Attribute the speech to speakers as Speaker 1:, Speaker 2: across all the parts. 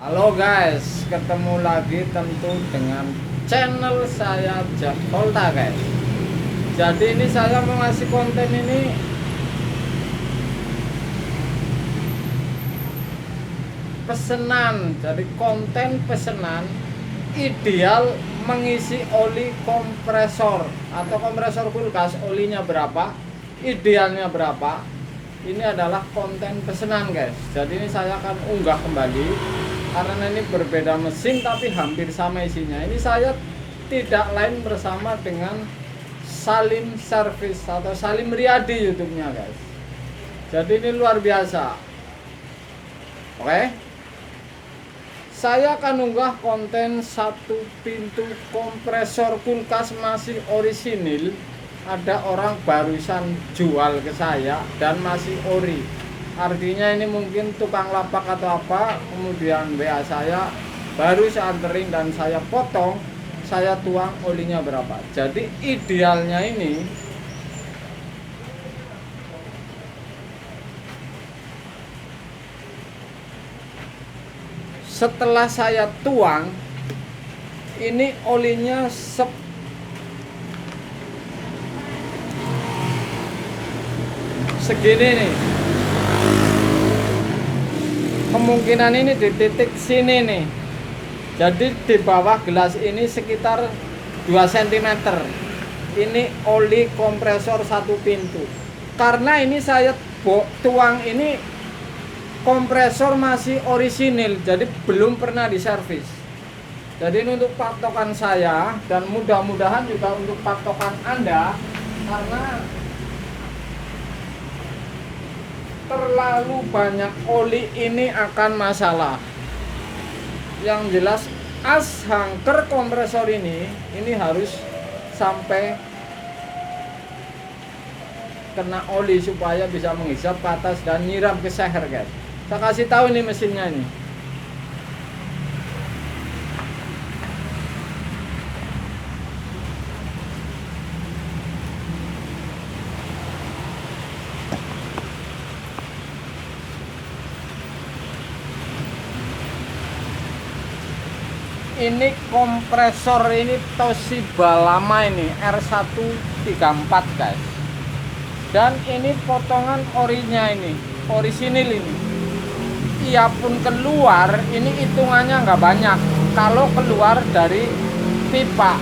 Speaker 1: Halo guys, ketemu lagi tentu dengan channel saya Jack Volta guys. Jadi ini saya mau ngasih konten ini pesanan. Jadi konten pesanan ideal mengisi oli kompresor atau kompresor kulkas, olinya berapa, idealnya berapa. Ini adalah konten pesanan guys. Jadi ini saya akan unggah kembali karena ini berbeda mesin tapi hampir sama isinya. Ini saya tidak lain bersama dengan Salim Service atau Salim Riyadi YouTube-nya guys. Jadi ini luar biasa. Oke, saya akan unggah konten satu pintu kompresor kulkas masih orisinil. Ada orang barusan jual ke saya dan masih ori. Artinya ini mungkin tukang lapak atau apa, kemudian WA saya, baru saya anterin dan saya potong, saya tuang olinya berapa. Jadi idealnya ini setelah saya tuang, ini olinya segini nih. Kemungkinan ini di titik sini nih. Jadi di bawah gelas ini sekitar 2 cm. Ini oli kompresor satu pintu. Karena ini saya tuang ini kompresor masih orisinil, jadi belum pernah diservis. Jadi ini untuk patokan saya dan mudah-mudahan juga untuk patokan Anda, karena terlalu banyak oli ini akan masalah. Yang jelas as hangker kompresor ini harus sampai kena oli supaya bisa menghisap ke atas dan nyiram ke seher guys. Saya kasih tahu ini mesinnya ini. Ini kompresor ini Toshiba lama ini R134 guys. Dan ini potongan orinya ini, orisinil ini. Ia pun keluar, ini hitungannya nggak banyak. Kalau keluar dari pipa,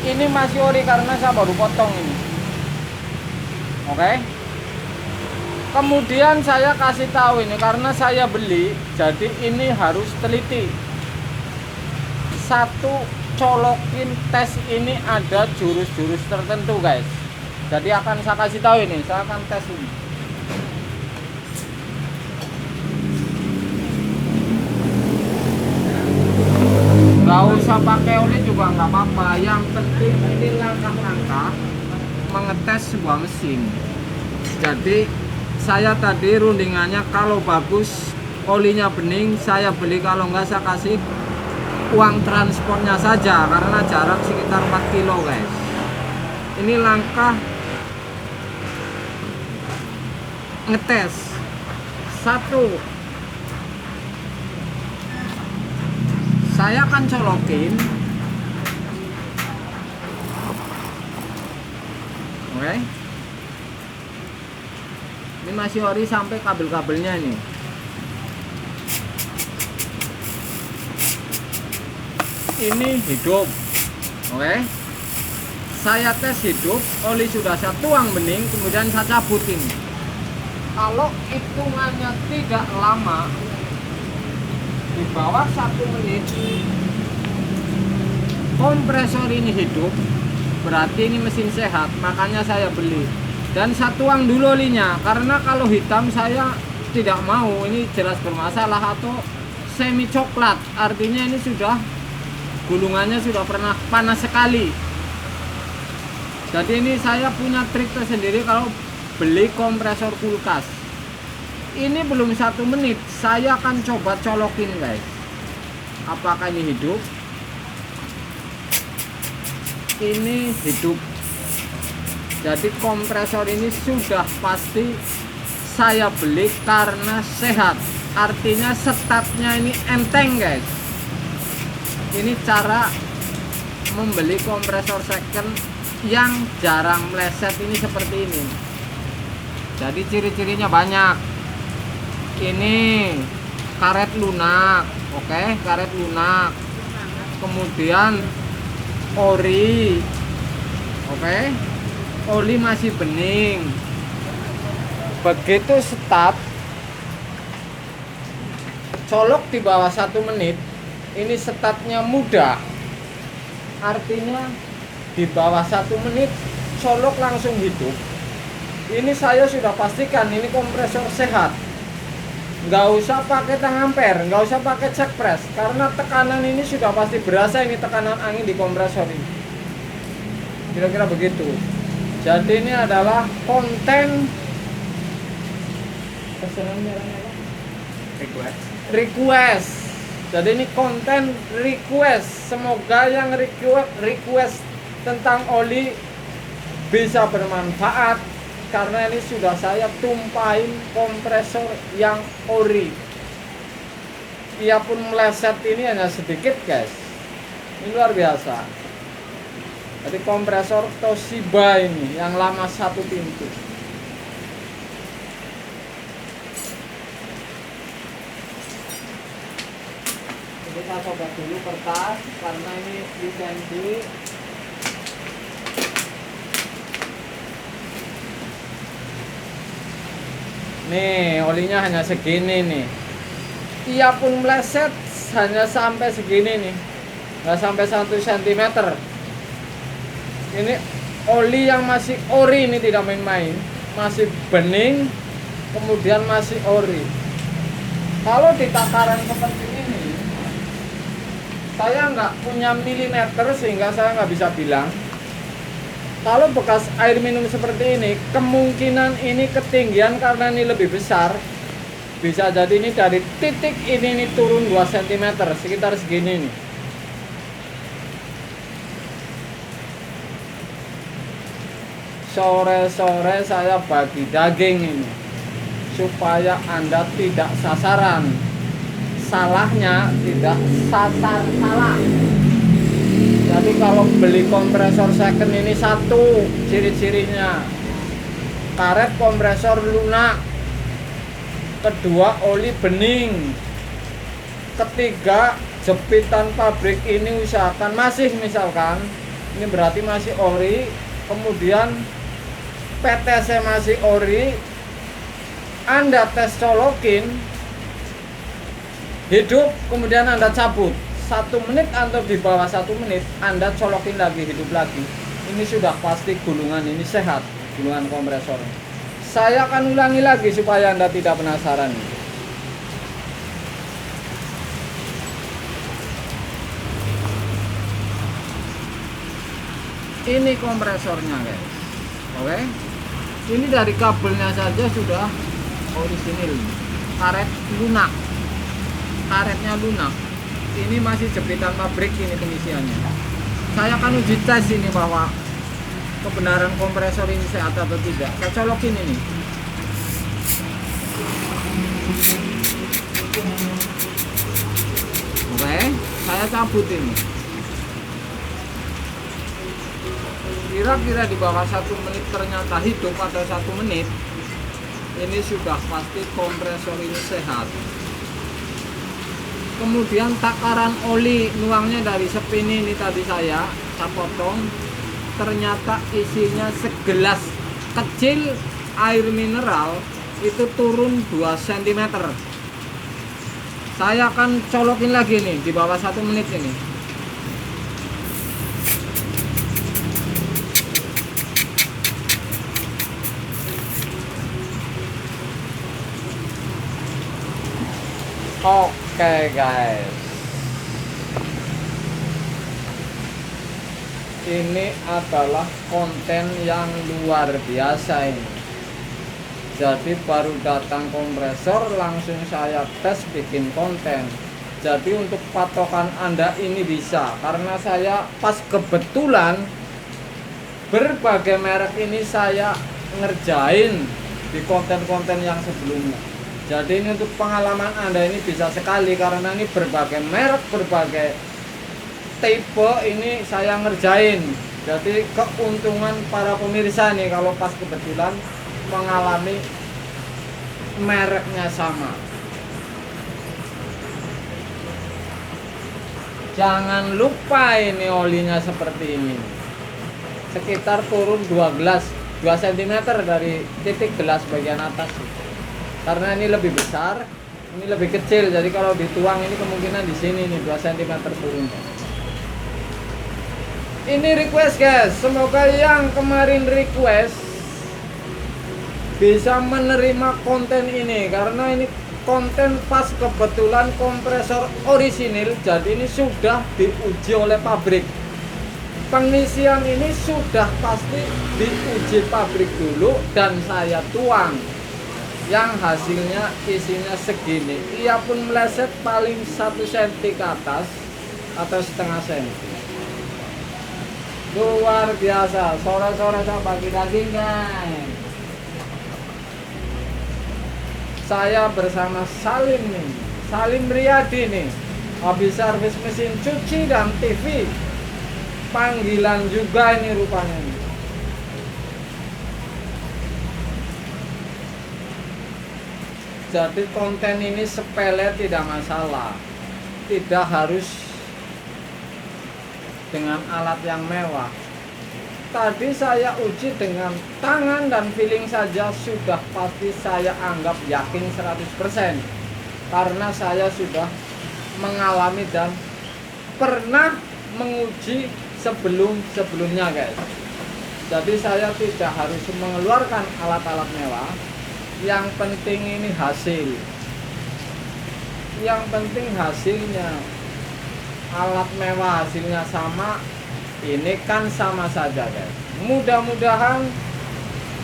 Speaker 1: ini masih ori karena saya baru potong ini. Oke. Kemudian saya kasih tahu ini karena saya beli, jadi ini harus teliti. Satu colokin tes ini ada jurus-jurus tertentu guys. Jadi akan saya kasih tahu ini, saya akan tes ini. Gak usah pakai oli juga nggak apa-apa. Yang penting ini langkah-langkah mengetes sebuah mesin. Jadi saya tadi rundingannya kalau bagus olinya bening saya beli, kalau nggak saya kasih uang transportnya saja karena jarak sekitar 4 kilo guys. Ini langkah ngetes. Satu, saya akan colokin. Oke. Ini masih ori sampai kabel-kabelnya ini. Ini hidup. Oke. Saya tes hidup, oli sudah saya tuang bening, kemudian saya cabutin. Kalau hitungannya tidak lama, di bawah 1 menit, kompresor ini hidup, berarti ini mesin sehat, makanya saya beli. Dan saya tuang dulu olinya, karena kalau hitam saya tidak mau, ini jelas bermasalah atau semi coklat, artinya ini sudah gulungannya sudah pernah panas sekali. Jadi ini saya punya trik tersendiri kalau beli kompresor kulkas. Ini belum 1 menit, saya akan coba colokin guys. Apakah ini hidup? Ini hidup. Jadi kompresor ini sudah pasti saya beli karena sehat. artinya setatnya ini enteng guys. Ini cara membeli kompresor second yang jarang meleset ini seperti ini. Jadi ciri-cirinya banyak. Ini karet lunak, oke, karet lunak. Kemudian ori, oke, oli masih bening. Begitu start, colok di bawah 1 menit, ini startnya mudah. Artinya di bawah 1 menit colok langsung hidup. Ini saya sudah pastikan ini kompresor sehat. Nggak usah pakai tang ampere, nggak usah pakai check press, karena tekanan ini sudah pasti berasa, ini tekanan angin di kompresor ini. Kira-kira begitu. Jadi ini adalah konten request. Jadi ini konten request. Semoga yang request tentang oli bisa bermanfaat, karena ini sudah saya tumpahin kompresor yang ori. Ia pun meleset ini hanya sedikit guys. Ini luar biasa. Jadi kompresor Toshiba ini yang lama 1 pintu. Kita coba dulu kertas karena ini lisensi. Nih olinya hanya segini nih. Ia pun meleset hanya sampai segini nih, nggak sampai 1 cm. Ini oli yang masih ori, ini tidak main-main, masih bening, kemudian masih ori. Kalau di takaran seperti ini, saya nggak punya milimeter sehingga saya nggak bisa bilang. Kalau bekas air minum seperti ini, kemungkinan ini ketinggian karena ini lebih besar. Bisa jadi ini dari titik ini turun 2 cm, sekitar segini nih. Sore-sore saya bagi daging ini supaya Anda tidak sasaran. Salahnya tidak salah. Jadi kalau beli kompresor second ini satu ciri-cirinya, karet kompresor lunak, kedua oli bening, ketiga jepitan pabrik ini usahakan masih, misalkan ini berarti masih ori, kemudian PTC masih ori, Anda tes colokin hidup, kemudian Anda cabut 1 menit atau di bawah 1 menit, Anda colokin lagi, hidup lagi. Ini sudah pasti gulungan ini sehat, gulungan kompresor. Saya akan ulangi lagi supaya Anda tidak penasaran. Ini kompresornya guys, oke. Ini dari kabelnya saja sudah orisinil, karet lunak, karetnya lunak. Ini masih jepitan pabrik ini pengisiannya. Saya akan uji tes ini bahwa kebenaran kompresor ini sehat atau tidak. Saya colokin ini. Oke, saya cabut ini. Kira-kira di bawah 1 menit ternyata hidup, atau 1 menit. Ini sudah pasti kompresor ini sehat. Kemudian takaran oli nuangnya dari spin ini tadi saya potong, ternyata isinya segelas kecil air mineral itu turun 2 cm. Saya akan colokin lagi nih di bawah 1 menit ini. Oke guys, ini adalah konten yang luar biasa ini. Jadi baru datang kompresor langsung saya tes bikin konten. Jadi untuk patokan Anda ini bisa, karena saya pas kebetulan berbagai merek ini saya ngerjain di konten-konten yang sebelumnya. Jadi ini untuk pengalaman Anda ini bisa sekali, karena ini berbagai merek, berbagai tipe ini saya ngerjain. Jadi keuntungan para pemirsa nih kalau pas kebetulan mengalami mereknya sama. Jangan lupa ini olinya seperti ini, sekitar turun 2 gelas, 2 cm dari titik gelas bagian atas. Karena ini lebih besar, ini lebih kecil, jadi kalau dituang ini kemungkinan di sini nih 2 cm turun. Ini request guys, semoga yang kemarin request bisa menerima konten ini, karena ini konten pas kebetulan kompresor orisinil, jadi ini sudah diuji oleh pabrik. Pengisian ini sudah pasti diuji pabrik dulu dan saya tuang, yang hasilnya isinya segini. Ia pun meleset paling 1 cm ke atas atau setengah cm. Luar biasa, sore-sore saya bagi daging guys. Saya bersama Salim nih, Salim Riyadi nih, habis servis mesin cuci dan TV. Panggilan juga ini rupanya nih. Jadi konten ini sepele tidak masalah, tidak harus dengan alat yang mewah. Tadi saya uji dengan tangan dan feeling saja sudah pasti saya anggap yakin 100%, karena saya sudah mengalami dan pernah menguji sebelumnya guys. Jadi saya tidak harus mengeluarkan alat-alat mewah, yang penting ini hasil, yang penting hasilnya. Alat mewah hasilnya sama, ini kan sama saja guys. Mudah-mudahan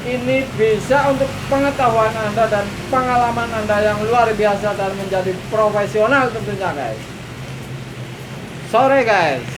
Speaker 1: ini bisa untuk pengetahuan Anda dan pengalaman Anda yang luar biasa dan menjadi profesional tentunya guys. Sore guys.